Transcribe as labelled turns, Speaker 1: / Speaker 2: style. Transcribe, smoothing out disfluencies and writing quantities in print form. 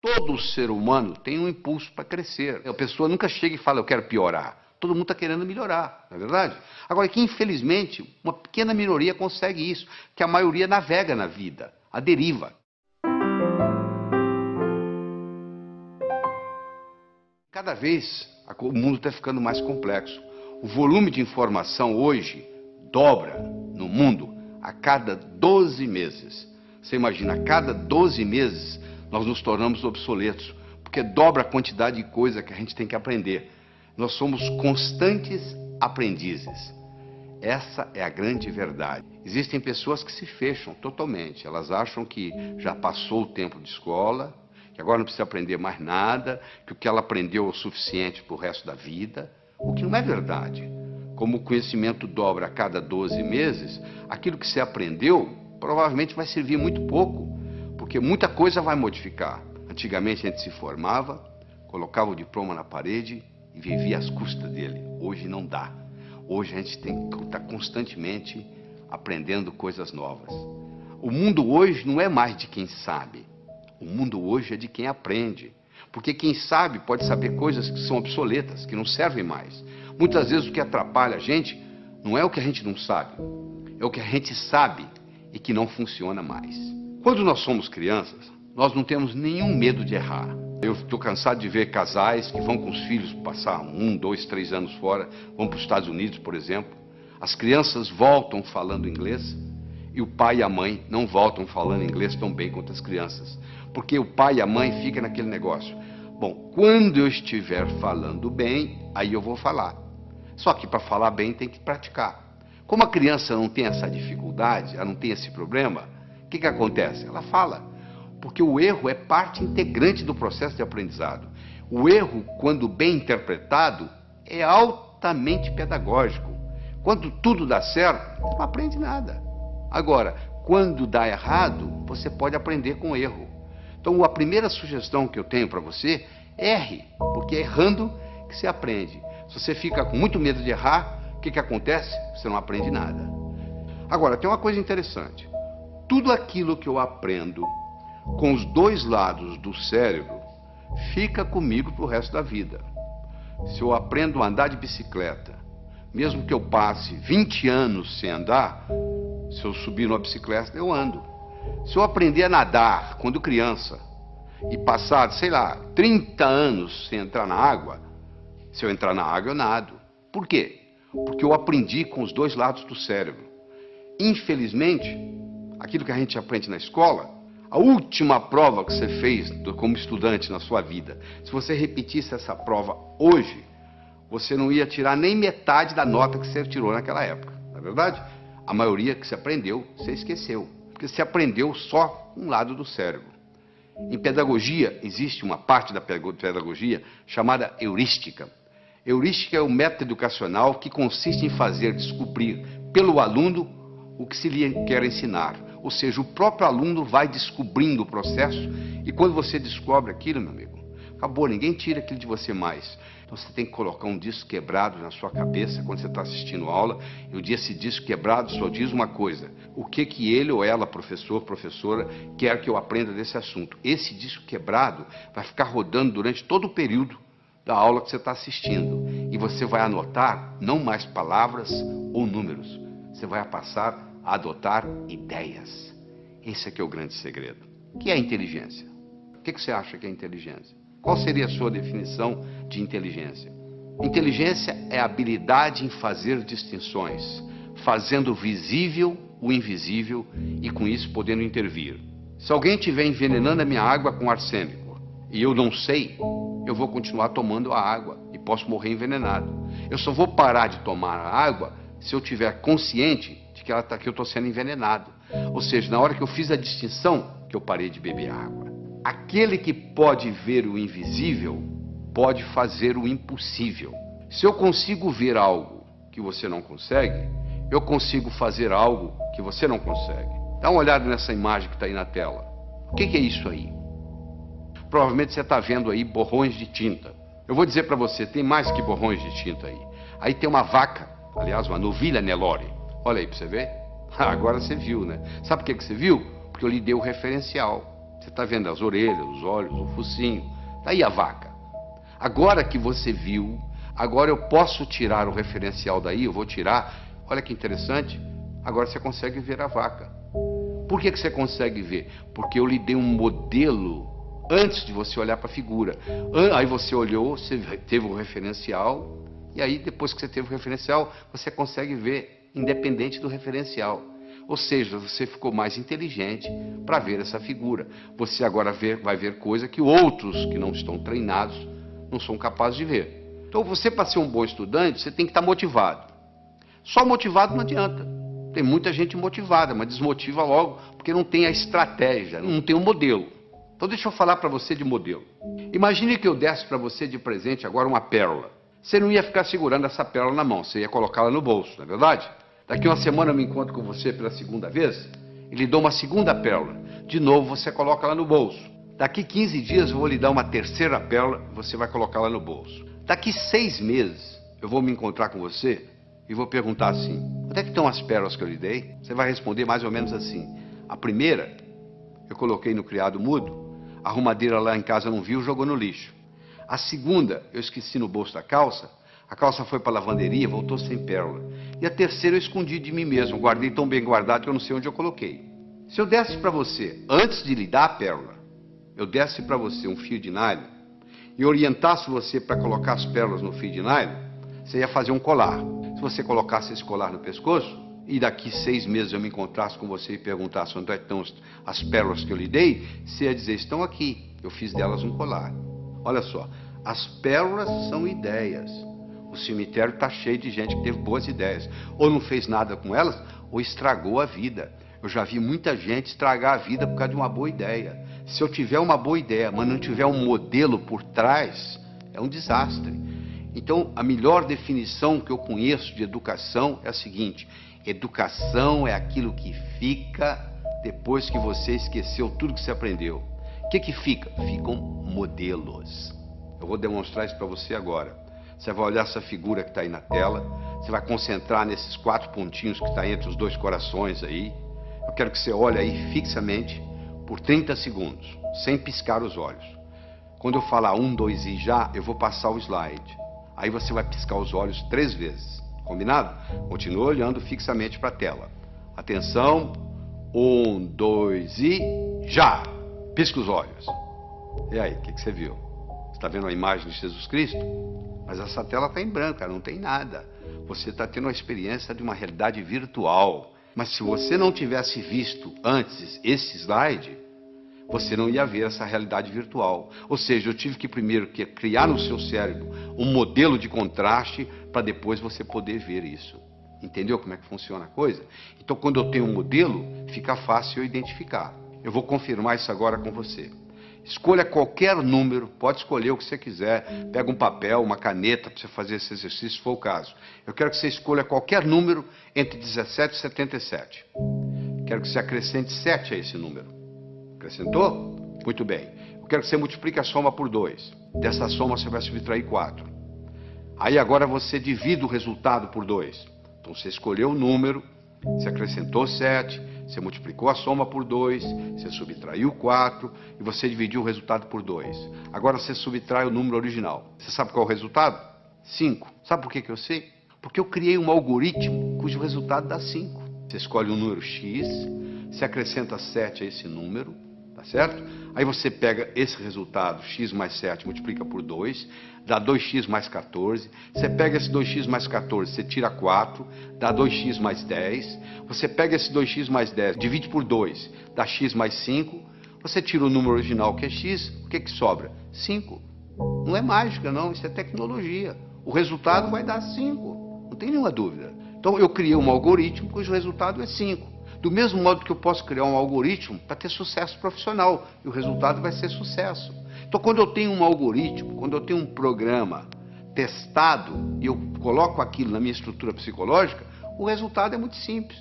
Speaker 1: Todo ser humano tem um impulso para crescer. A pessoa nunca chega e fala, eu quero piorar. Todo mundo está querendo melhorar, não é verdade? Agora, que infelizmente, uma pequena minoria consegue isso, que a maioria navega na vida, a deriva. Cada vez o mundo está ficando mais complexo. O volume de informação hoje dobra no mundo a cada 12 meses. Você imagina, a cada 12 meses nós nos tornamos obsoletos, porque dobra a quantidade de coisa que a gente tem que aprender. Nós somos constantes aprendizes. Essa é a grande verdade. Existem pessoas que se fecham totalmente. Elas acham que já passou o tempo de escola, que agora não precisa aprender mais nada, que o que ela aprendeu é o suficiente para o resto da vida, o que não é verdade. Como o conhecimento dobra a cada 12 meses, aquilo que você aprendeu provavelmente vai servir muito pouco, porque muita coisa vai modificar. Antigamente a gente se formava, colocava o diploma na parede e vivia às custas dele. Hoje não dá. Hoje a gente tem que estar constantemente aprendendo coisas novas. O mundo hoje não é mais de quem sabe. O mundo hoje é de quem aprende. Porque quem sabe pode saber coisas que são obsoletas, que não servem mais. Muitas vezes o que atrapalha a gente não é o que a gente não sabe, é o que a gente sabe e que não funciona mais. Quando nós somos crianças, nós não temos nenhum medo de errar. Eu estou cansado de ver casais que vão com os filhos passar 1, 2, 3 anos fora, vão para os Estados Unidos, por exemplo. As crianças voltam falando inglês e o pai e a mãe não voltam falando inglês tão bem quanto as crianças. Porque o pai e a mãe ficam naquele negócio. Bom, quando eu estiver falando bem, aí eu vou falar. Só que para falar bem tem que praticar. Como a criança não tem essa dificuldade, ela não tem esse problema, o que acontece? Ela fala. Porque o erro é parte integrante do processo de aprendizado. O erro, quando bem interpretado, é altamente pedagógico. Quando tudo dá certo, você não aprende nada. Agora, quando dá errado, você pode aprender com o erro. Então, a primeira sugestão que eu tenho para você, erre, porque é errando que você aprende. Se você fica com muito medo de errar, o que acontece? Você não aprende nada. Agora, tem uma coisa interessante. Tudo aquilo que eu aprendo com os dois lados do cérebro fica comigo para o resto da vida. Se eu aprendo a andar de bicicleta, mesmo que eu passe 20 anos sem andar, se eu subir numa bicicleta, eu ando. Se eu aprender a nadar quando criança e passar, sei lá, 30 anos sem entrar na água, se eu entrar na água eu nado. Por quê? Porque eu aprendi com os dois lados do cérebro. Infelizmente, aquilo que a gente aprende na escola, a última prova que você fez como estudante na sua vida, se você repetisse essa prova hoje, você não ia tirar nem metade da nota que você tirou naquela época. Não é verdade? A maioria que você aprendeu, você esqueceu. Porque você aprendeu só um lado do cérebro. Em pedagogia, existe uma parte da pedagogia chamada heurística. Heurística é o método educacional que consiste em fazer descobrir pelo aluno o que se lhe quer ensinar. Ou seja, o próprio aluno vai descobrindo o processo e quando você descobre aquilo, meu amigo, acabou, ninguém tira aquilo de você mais. Então você tem que colocar um disco quebrado na sua cabeça quando você está assistindo a aula, e o dia esse disco quebrado só diz uma coisa: o que ele ou ela, professor, professora, quer que eu aprenda desse assunto. Esse disco quebrado vai ficar rodando durante todo o período da aula que você está assistindo, e você vai anotar não mais palavras ou números, você vai passar a adotar ideias. Esse aqui é o grande segredo. O que é inteligência? O que você acha que é inteligência? Qual seria a sua definição de inteligência? Inteligência é a habilidade em fazer distinções, fazendo visível o invisível e com isso podendo intervir. Se alguém estiver envenenando a minha água com arsênico e eu não sei, eu vou continuar tomando a água e posso morrer envenenado. Eu só vou parar de tomar a água se eu estiver consciente de que eu estou sendo envenenado. Ou seja, na hora que eu fiz a distinção, que eu parei de beber água. Aquele que pode ver o invisível, pode fazer o impossível. Se eu consigo ver algo que você não consegue, eu consigo fazer algo que você não consegue. Dá uma olhada nessa imagem que está aí na tela. O que é isso aí? Provavelmente você está vendo aí borrões de tinta. Eu vou dizer para você, tem mais que borrões de tinta aí. Aí tem uma vaca, aliás, uma novilha Nelore. Olha aí para você ver. Agora você viu, né? Sabe por que você viu? Porque eu lhe dei o referencial. Você está vendo as orelhas, os olhos, o focinho. Está aí a vaca. Agora que você viu, agora eu posso tirar o referencial daí, eu vou tirar. Olha que interessante, agora você consegue ver a vaca. Por que você consegue ver? Porque eu lhe dei um modelo antes de você olhar para a figura. Aí você olhou, você teve o referencial, e aí depois que você teve o referencial, você consegue ver independente do referencial. Ou seja, você ficou mais inteligente para ver essa figura. Você agora vai ver coisa que outros que não estão treinados não são capazes de ver. Então você, para ser um bom estudante, você tem que estar motivado. Só motivado não adianta. Tem muita gente motivada, mas desmotiva logo porque não tem a estratégia, não tem um modelo. Então deixa eu falar para você de modelo. Imagine que eu desse para você de presente agora uma pérola. Você não ia ficar segurando essa pérola na mão, você ia colocá-la no bolso, não é verdade? Daqui uma semana eu me encontro com você pela segunda vez e lhe dou uma segunda pérola. De novo você coloca ela no bolso. Daqui 15 dias eu vou lhe dar uma terceira pérola e você vai colocá-la no bolso. Daqui 6 meses eu vou me encontrar com você e vou perguntar assim: onde é que estão as pérolas que eu lhe dei? Você vai responder mais ou menos assim: a primeira eu coloquei no criado mudo, a arrumadeira lá em casa não viu, jogou no lixo. A segunda eu esqueci no bolso da calça, a calça foi para a lavanderia, voltou sem pérola. E a terceira eu escondi de mim mesmo, guardei tão bem guardado que eu não sei onde eu coloquei. Se eu desse para você, antes de lhe dar a pérola, eu desse para você um fio de nylon e orientasse você para colocar as pérolas no fio de nylon, você ia fazer um colar. Se você colocasse esse colar no pescoço e daqui 6 meses eu me encontrasse com você e perguntasse onde estão as pérolas que eu lhe dei, você ia dizer: estão aqui, eu fiz delas um colar. Olha só, as pérolas são ideias. O cemitério está cheio de gente que teve boas ideias. Ou não fez nada com elas, ou estragou a vida. Eu já vi muita gente estragar a vida por causa de uma boa ideia. Se eu tiver uma boa ideia, mas não tiver um modelo por trás, é um desastre. Então, a melhor definição que eu conheço de educação é a seguinte: educação é aquilo que fica depois que você esqueceu tudo que você aprendeu. O que fica? Ficam modelos. Eu vou demonstrar isso para você agora. Você vai olhar essa figura que está aí na tela, você vai concentrar nesses 4 pontinhos que está entre os 2 corações aí. Eu quero que você olhe aí fixamente por 30 segundos, sem piscar os olhos. Quando eu falar 1, 2 e já, eu vou passar o slide. Aí você vai piscar os olhos 3 vezes. Combinado? Continua olhando fixamente para a tela. Atenção, 1, 2 e já! Pisca os olhos. E aí, o que você viu? Você está vendo a imagem de Jesus Cristo? Mas essa tela está em branco, não tem nada. Você está tendo uma experiência de uma realidade virtual. Mas se você não tivesse visto antes esse slide, você não ia ver essa realidade virtual. Ou seja, eu tive que primeiro criar no seu cérebro um modelo de contraste para depois você poder ver isso. Entendeu como é que funciona a coisa? Então, quando eu tenho um modelo, fica fácil eu identificar. Eu vou confirmar isso agora com você. Escolha qualquer número, pode escolher o que você quiser. Pega um papel, uma caneta para você fazer esse exercício, se for o caso. Eu quero que você escolha qualquer número entre 17 e 77. Quero que você acrescente 7 a esse número. Acrescentou? Muito bem. Eu quero que você multiplique a soma por 2. Dessa soma você vai subtrair 4. Aí agora você divide o resultado por 2. Então você escolheu o número, você acrescentou 7, você multiplicou a soma por 2, você subtraiu 4 e você dividiu o resultado por 2. Agora você subtrai o número original. Você sabe qual é o resultado? 5. Sabe por que eu sei? Porque eu criei um algoritmo cujo resultado dá 5. Você escolhe um número X, você acrescenta 7 a esse número, tá certo? Aí você pega esse resultado, x mais 7, multiplica por 2, dá 2x mais 14. Você pega esse 2x mais 14, você tira 4, dá 2x mais 10. Você pega esse 2x mais 10, divide por 2, dá x mais 5. Você tira o número original, que é x, o que sobra? 5. Não é mágica, não, isso é tecnologia. O resultado vai dar 5, não tem nenhuma dúvida. Então eu criei um algoritmo cujo resultado é 5. Do mesmo modo que eu posso criar um algoritmo para ter sucesso profissional, e o resultado vai ser sucesso. Então, quando eu tenho um algoritmo, quando eu tenho um programa testado, e eu coloco aquilo na minha estrutura psicológica, o resultado é muito simples.